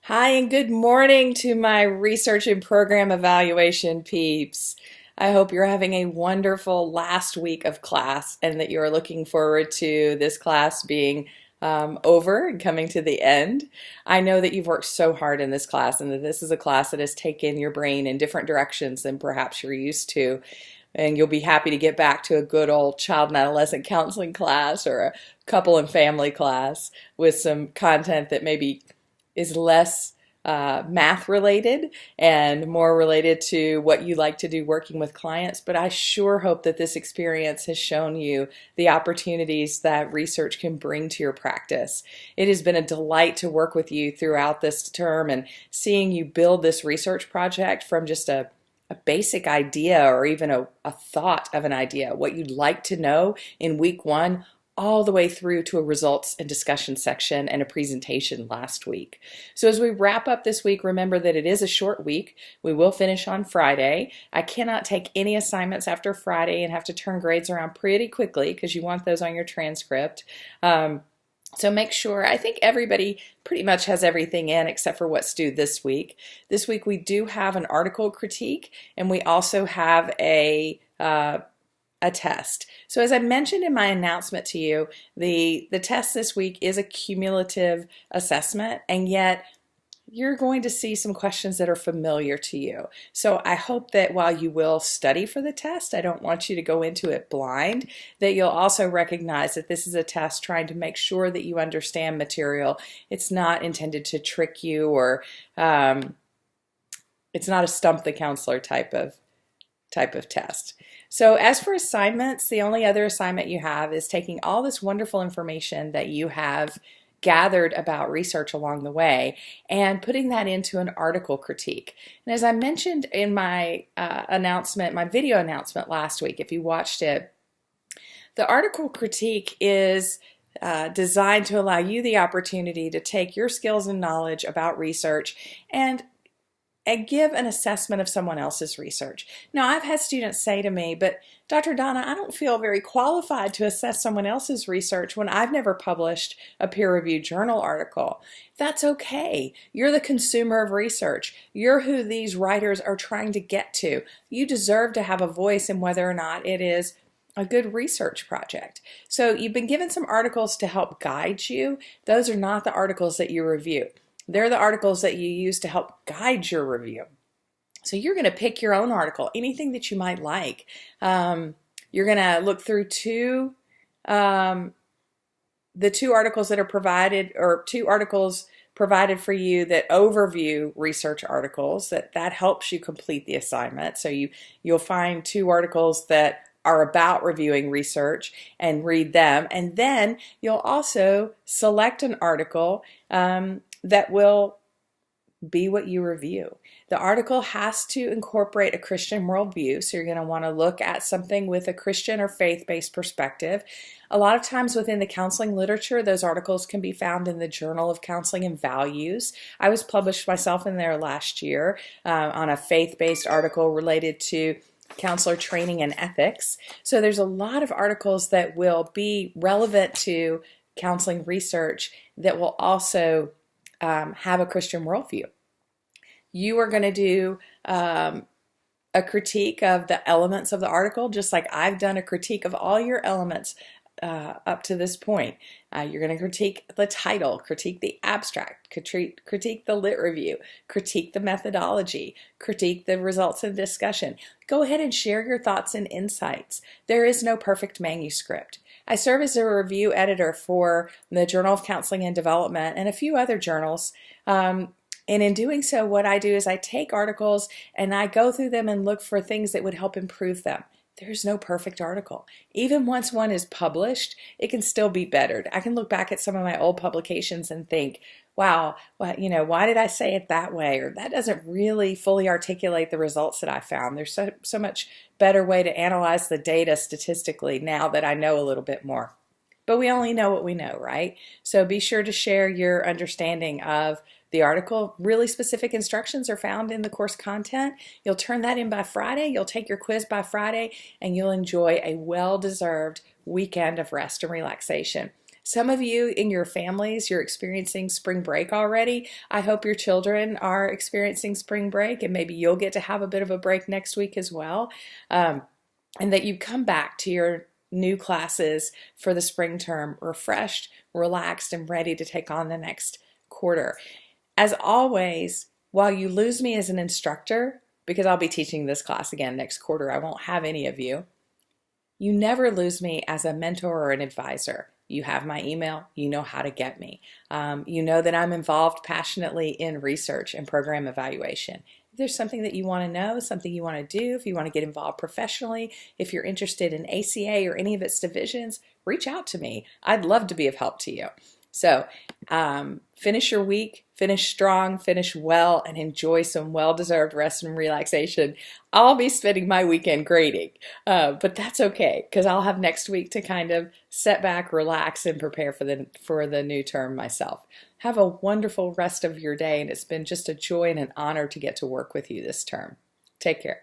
Hi, and good morning to my research and program evaluation peeps. I hope you're having a wonderful last week of class and that you're looking forward to this class being over and coming to the end. I know that you've worked so hard in this class and that this is a class that has taken your brain in different directions than perhaps you're used to. And you'll be happy to get back to a good old child and adolescent counseling class or a couple and family class with some content that maybe is less math related and more related to what you like to do working with clients. But I sure hope that this experience has shown you the opportunities that research can bring to your practice. It has been a delight to work with you throughout this term and seeing you build this research project from just a basic idea or even a thought of an idea, what you'd like to know in week one, all the way through to a results and discussion section and a presentation last week. So as we wrap up this week, remember that it is a short week. We will finish on Friday. I cannot take any assignments after Friday and have to turn grades around pretty quickly because you want those on your transcript. So make sure, I think everybody pretty much has everything in except for what's due this week. This week we do have an article critique and we also have a test. So as I mentioned in my announcement to you, the test this week is a cumulative assessment, and yet you're going to see some questions that are familiar to you. So I hope that while you will study for the test, I don't want you to go into it blind, that you'll also recognize that this is a test trying to make sure that you understand material. It's not intended to trick you or it's not a stump the counselor type of test. So as for assignments, the only other assignment you have is taking all this wonderful information that you have gathered about research along the way and putting that into an article critique. And as I mentioned in my announcement, my video announcement last week, if you watched it, the article critique is designed to allow you the opportunity to take your skills and knowledge about research and give an assessment of someone else's research. Now, I've had students say to me, but Dr. Donna, I don't feel very qualified to assess someone else's research when I've never published a peer-reviewed journal article. That's okay. You're the consumer of research. You're who these writers are trying to get to. You deserve to have a voice in whether or not it is a good research project. So you've been given some articles to help guide you. Those are not the articles that you review. They're the articles that you use to help guide your review. So you're going to pick your own article, anything that you might like. You're going to look through the two articles that are provided, or two articles provided for you that overview research articles. That helps you complete the assignment. So you'll find two articles that are about reviewing research and read them. And then you'll also select an article that will be what you review. The article has to incorporate a Christian worldview, so you're going to want to look at something with a Christian or faith-based perspective. A lot of times within the counseling literature, those articles can be found in the Journal of Counseling and Values. I was published myself in there last year on a faith-based article related to counselor training and ethics. So there's a lot of articles that will be relevant to counseling research that will also have a Christian worldview. You are going to do a critique of the elements of the article, just like I've done a critique of all your elements up to this point. You're going to critique the title, critique the abstract, critique the lit review, critique the methodology, critique the results of discussion. Go ahead and share your thoughts and insights. There is no perfect manuscript. I serve as a review editor for the Journal of Counseling and Development and a few other journals. And in doing so, what I do is I take articles and I go through them and look for things that would help improve them. There's no perfect article. Even once one is published, it can still be bettered. I can look back at some of my old publications and think, wow, well, why did I say it that way? Or that doesn't really fully articulate the results that I found. There's so much better way to analyze the data statistically now that I know a little bit more. But we only know what we know, right? So be sure to share your understanding of the article. Really specific instructions are found in the course content. You'll turn that in by Friday. You'll take your quiz by Friday, and you'll enjoy a well-deserved weekend of rest and relaxation. Some of you in your families, you're experiencing spring break already. I hope your children are experiencing spring break, and maybe you'll get to have a bit of a break next week as well. And that you come back to your new classes for the spring term refreshed, relaxed, and ready to take on the next quarter. As always, while you lose me as an instructor, because I'll be teaching this class again next quarter, I won't have any of you, you never lose me as a mentor or an advisor. You have my email. You know how to get me. You know that I'm involved passionately in research and program evaluation. If there's something that you want to know, something you want to do, if you want to get involved professionally, if you're interested in ACA or any of its divisions, reach out to me. I'd love to be of help to you. So finish your week, finish strong, finish well, and enjoy some well-deserved rest and relaxation. I'll be spending my weekend grading, but that's okay because I'll have next week to kind of set back, relax, and prepare for the new term myself. Have a wonderful rest of your day, and it's been just a joy and an honor to get to work with you this term. Take care.